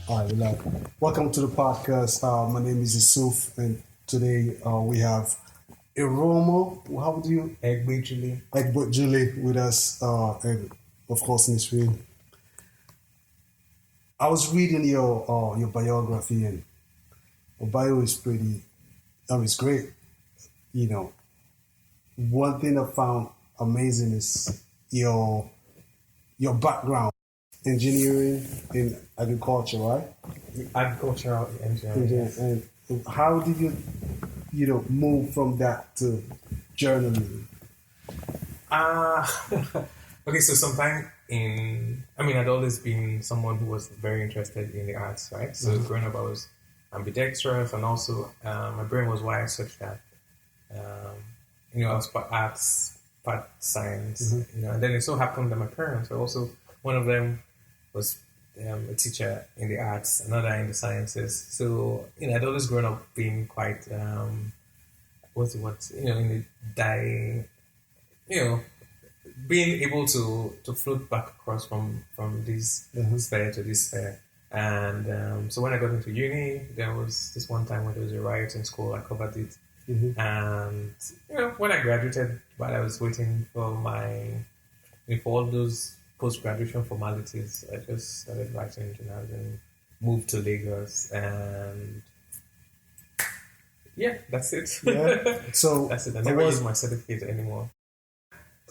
All right, welcome to the podcast. My name is Yusuf, and today we have Eromo. How do you? Egbejule. Egbejule with us, and of course, Nisreen. I was reading your biography, and your bio is pretty. It's great. You know, one thing I found amazing is your background, engineering in agriculture, right? Agricultural engineering. And how did you move from that to journalism? Okay, so I'd always been someone who was very interested in the arts, right? So growing up, I was ambidextrous, and also my brain was wired such that, I was part arts, part science, and then it so happened that my parents were also, one of them was a teacher in the arts, another in the sciences. So, I'd always grown up being quite, in the dying, being able to float back across from this sphere to this sphere. And so when I got into uni, there was this one time when there was a riot in school. I covered it. And, when I graduated, while I was waiting for all those post-graduation formalities, I just started writing journalism, moved to Lagos, and yeah, that's it. Yeah. So that's it. I never used my certificate anymore.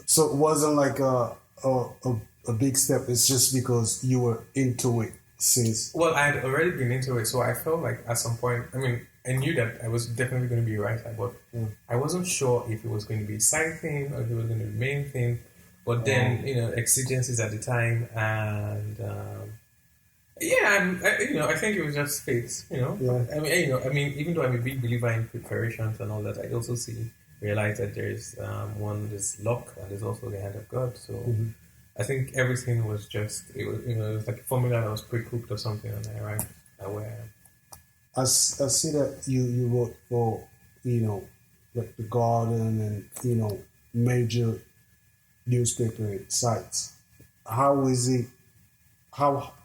So it wasn't like a big step. It's just because you were into it since. Well, I had already been into it, so I felt like at some point, I knew that I was definitely going to be a writer, but I wasn't sure if it was going to be a side thing or if it was going to be the main thing. But then, exigencies at the time, and I think it was just fate, Yeah. Even though I'm a big believer in preparations and all that, I also realize that there's there's luck and there's also the hand of God. So I think everything was just, it was like a formula that was pre-cooked or something, and I arrived at where I am. I see that you wrote for, like The Guardian and, major newspaper sites. How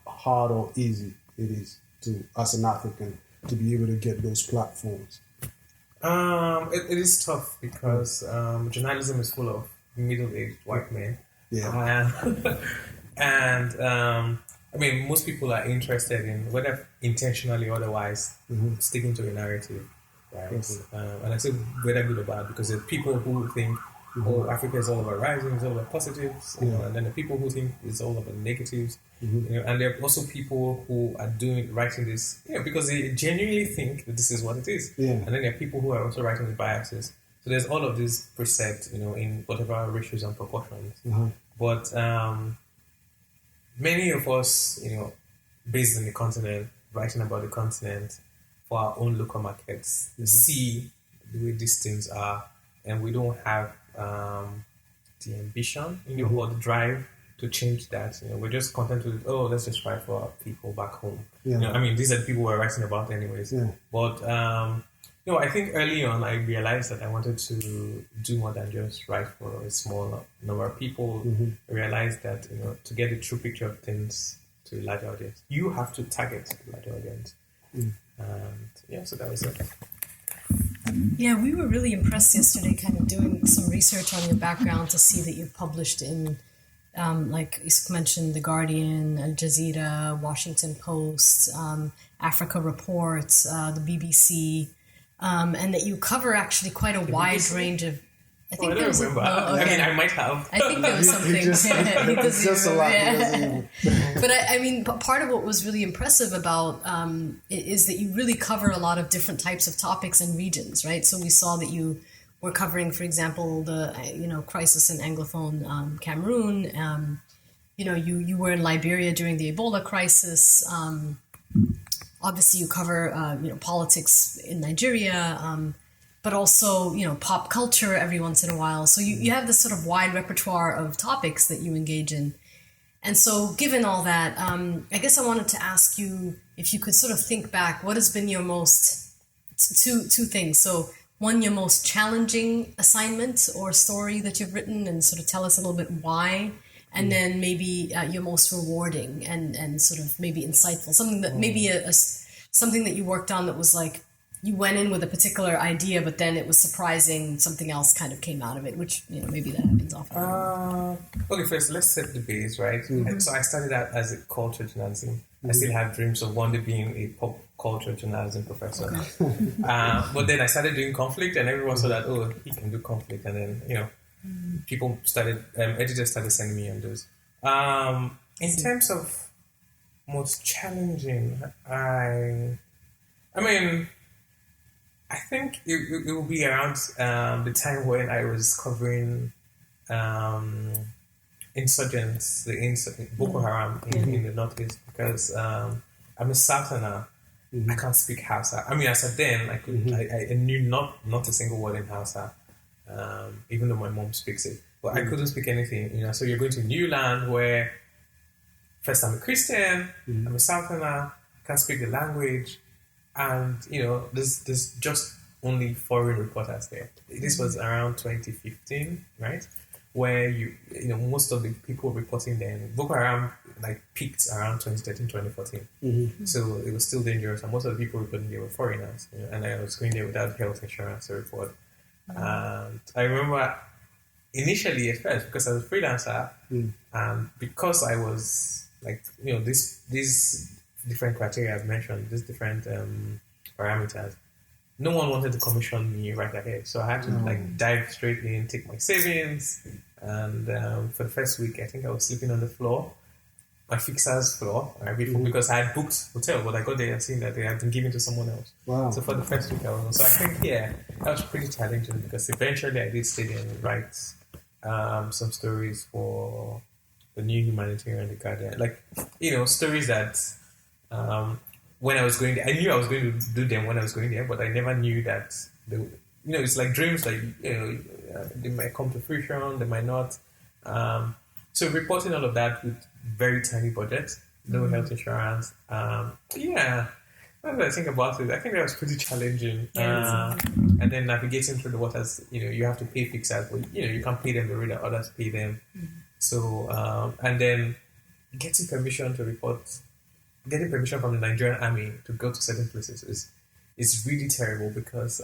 hard or easy it is to, as an African, to be able to get those platforms? It is tough because journalism is full of middle-aged white men. Yeah. And most people are interested in, whether intentionally or otherwise, sticking to a narrative, right? Yes. And I say whether good or bad, because there are people who think, Africa is all about rising, it's all about positives, and then there are people who think it's all about negatives, and there are also people who are writing this, because they genuinely think that this is what it is, and then there are people who are also writing with biases. So there's all of these precepts, in whatever ratios and proportions. But many of us, based on the continent, writing about the continent for our own local markets, see the way these things are, and we don't have the ambition, or the drive to change that. We're just content with, let's just write for our people back home. These are the people we're writing about anyways. But I think early on I realized that I wanted to do more than just write for a small number of people. I realized that, to get a true picture of things to a larger audience, you have to target a larger audience. And so that was it. Yeah, we were really impressed yesterday, kind of doing some research on your background to see that you've published in, like you mentioned, The Guardian, Al Jazeera, Washington Post, Africa Reports, the BBC, and that you cover actually quite a wide range of. I think there was remember. I might have. I think there was something. It's just a lot. But part of what was really impressive about is that you really cover a lot of different types of topics and regions, right? So we saw that you were covering, for example, the crisis in Anglophone Cameroon. You were in Liberia during the Ebola crisis. Obviously, you cover politics in Nigeria. But also, pop culture every once in a while. So you have this sort of wide repertoire of topics that you engage in. And so given all that, I guess I wanted to ask you if you could sort of think back, what has been your two things. So one, your most challenging assignment or story that you've written, and sort of tell us a little bit why. and then maybe your most rewarding and sort of maybe insightful, something that maybe something that you worked on that was like you went in with a particular idea, but then it was surprising, something else kind of came out of it, which, you know, maybe that happens often. Okay, first let's set the base, right? So I started out as a culture journalism. I still have dreams of one day being a pop culture journalism professor. But then I started doing conflict, and everyone saw that, oh, he can do conflict, and then, you know, people started, editors started sending me on those. In terms of most challenging, I mean, I think it will be around the time when I was covering insurgents, Boko Haram in the Northeast, because I'm a Southerner. I can't speak Hausa. I mean, as at then, I could, I knew not a single word in Hausa, even though my mom speaks it. But I couldn't speak anything, you know. So you're going to a new land where, first I'm a Christian, I'm a Southerner, can't speak the language, and you know, there's just only foreign reporters there. This was around 2015, right? Where you know most of the people reporting then, Boko Haram like peaked around 2013, 2014. So it was still dangerous, and most of the people reporting there were foreigners. You know, and I was going there without health insurance to report. And I remember initially at first, because I was a freelancer, and because I was like, you know, these different criteria I've mentioned, these different parameters, no one wanted to commission me right ahead. So I had to like dive straight in, take my savings, and for the first week, I think I was sleeping on the floor, my fixer's floor, right, before, because I had booked hotel, but I got there and seen that they had been given to someone else. Wow. So for the first week, I was. So I think that was pretty challenging, because eventually I did stay there and write some stories for the New Humanitarian, the Guardian, like, you know, stories that when I was going there, I knew I was going to do them when I was going there, but I never knew that they would, you know, it's like dreams, like, you know, they might come to fruition, they might not. So reporting all of that with very tiny budget, no health insurance. Yeah, now that I think about it, I think that was pretty challenging. And then navigating through the waters, you know, you have to pay fixers, but you know, you can't pay them the way that others pay them. So, and then getting permission to report, getting permission from the Nigerian army to go to certain places is really terrible, because